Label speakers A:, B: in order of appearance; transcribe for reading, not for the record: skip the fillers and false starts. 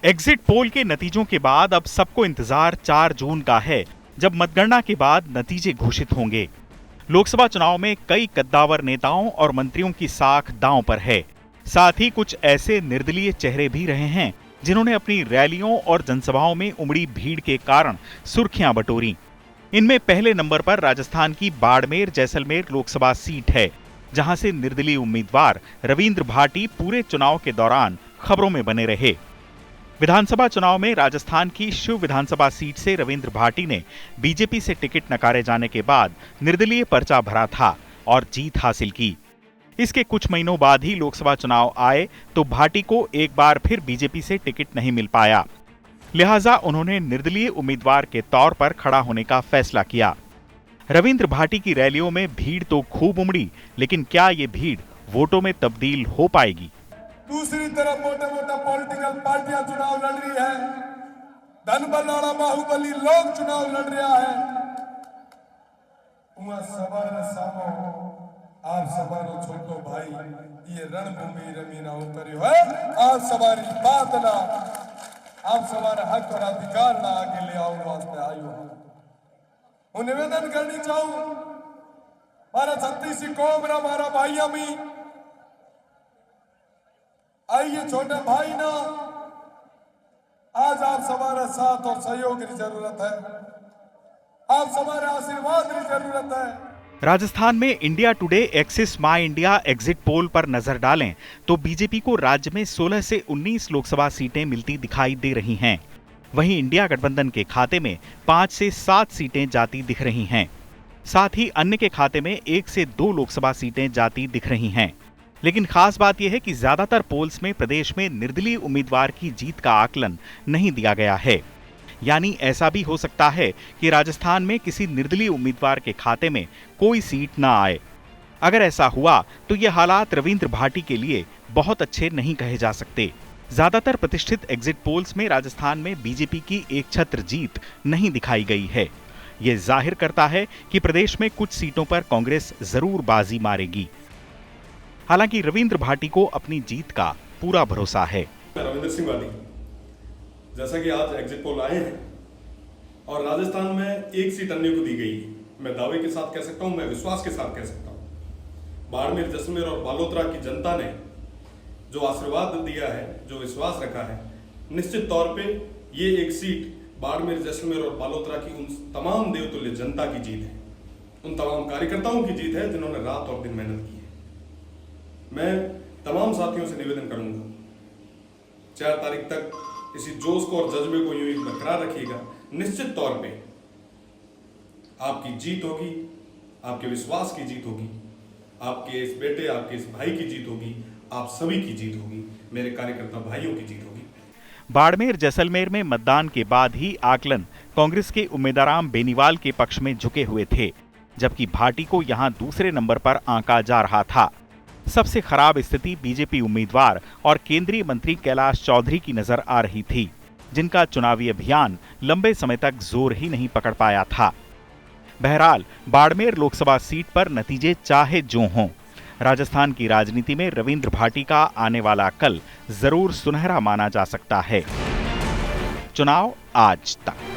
A: Exit poll के नतीजों के बाद अब सबको इंतजार 4 जून का है, जब मतगणना के बाद नतीजे घोषित होंगे। लोकसभा चुनाव में कई कद्दावर नेताओं और मंत्रियों की साख दांव पर है। साथ ही कुछ ऐसे निर्दलीय चेहरे भी रहे हैं जिन्होंने अपनी रैलियों और जनसभाओं में उमड़ी भीड़ के कारण सुर्खियां बटोरी। इनमें पहले नंबर पर राजस्थान की बाड़मेर जैसलमेर लोकसभा सीट है, जहां से निर्दलीय उम्मीदवार रविंद्र भाटी पूरे चुनाव के दौरान खबरों में बने रहे। विधानसभा चुनाव में राजस्थान की शिव विधानसभा सीट से रविंद्र भाटी ने बीजेपी से टिकट नकारे जाने के बाद निर्दलीय पर्चा भरा था और जीत हासिल की। इसके कुछ महीनों बाद ही लोकसभा चुनाव आए तो भाटी को एक बार फिर बीजेपी से टिकट नहीं मिल पाया, लिहाजा उन्होंने निर्दलीय उम्मीदवार के तौर पर खड़ा होने का फैसला किया। रविंद्र भाटी की रैलियों में भीड़ तो खूब उमड़ी, लेकिन क्या ये भीड़ वोटों में तब्दील हो पाएगी?
B: दूसरी तरफ मोटे मोटे पॉलिटिकल पार्टियां चुनाव लड़ रही है, धन बनाना बाहुबली लोग चुनाव लड़ रहा है। आप सवारो छोटो भाई ये रणभूमि रमीना उतरी है। आप सवारी बात ना, आप सवारे हक और अधिकार ना आगे ले आओ वास्ते आयो हूं। निवेदन करनी चाहूं मारा छत्तीसी कौम रा मारा भाई अमी आइए छोटे भाई ना, आज आप सवारे साथ और सहयोग की जरूरत है, आप सवारे आशीर्वाद की जरूरत है।
A: राजस्थान में इंडिया टुडे एक्सिस माई इंडिया एग्जिट पोल पर नजर डालें तो बीजेपी को राज्य में 16 से 19 लोकसभा सीटें मिलती दिखाई दे रही हैं। वहीं इंडिया गठबंधन के खाते में 5 से 7 सीटें जाती दिख रही हैं। साथ ही अन्य के खाते में 1 से 2 लोकसभा सीटें जाती दिख रही हैं। लेकिन खास बात यह है कि ज्यादातर पोल्स में प्रदेश में निर्दलीय उम्मीदवार की जीत का आकलन नहीं दिया गया है। यानी ऐसा भी हो सकता है कि राजस्थान में किसी निर्दलीय उम्मीदवार के खाते में कोई सीट ना आए। अगर ऐसा हुआ तो ये हालात रविंद्र भाटी के लिए बहुत अच्छे नहीं कहे जा सकते। ज्यादातर प्रतिष्ठित एग्जिट पोल्स में राजस्थान में बीजेपी की एक छत्र जीत नहीं दिखाई गई है। ये जाहिर करता है कि प्रदेश में कुछ सीटों पर कांग्रेस जरूर बाजी मारेगी। हालांकि रविंद्र भाटी को अपनी जीत का पूरा भरोसा है।
C: रविंद्र सिंह वाली, जैसा कि आज एग्जिट पोल आए हैं और राजस्थान में एक सीट अन्य को दी गई है, मैं दावे के साथ कह सकता हूं, मैं विश्वास के साथ कह सकता हूं, बाड़मेर जैसलमेर और बालोतरा की जनता ने जो आशीर्वाद दिया है, जो विश्वास रखा है, निश्चित तौर पे ये एक सीट बाड़मेर जैसलमेर और बालोतरा की उन तमाम देवतुल्य जनता की जीत है, उन तमाम कार्यकर्ताओं की जीत है जिन्होंने रात और दिन मेहनत की है। मैं तमाम साथियों से निवेदन करूंगा 4 तारीख तक इसी जोश को और जज्बे को यूं ही बरकरार रखिएगा। निश्चित तौर पे आपकी जीत होगी, आपके विश्वास की जीत होगी, आपके इस बेटे, आपके इस भाई की जीत होगी, आप सभी की जीत होगी, मेरे कार्यकर्ता भाइयों की जीत होगी।
A: बाड़मेर जैसलमेर में मतदान के बाद ही आकलन कांग्रेस के उम्मीदवार बेनीवाल के पक्ष में झुके हुए थे, जबकि भाटी को यहां दूसरे नंबर पर आंका जा रहा था। सबसे खराब स्थिति बीजेपी उम्मीदवार और केंद्रीय मंत्री कैलाश चौधरी की नजर आ रही थी, जिनका चुनावी अभियान लंबे समय तक जोर ही नहीं पकड़ पाया था। बहरहाल बाड़मेर लोकसभा सीट पर नतीजे चाहे जो हों, राजस्थान की राजनीति में रविंद्र भाटी का आने वाला कल जरूर सुनहरा माना जा सकता है। चुनाव आज तक।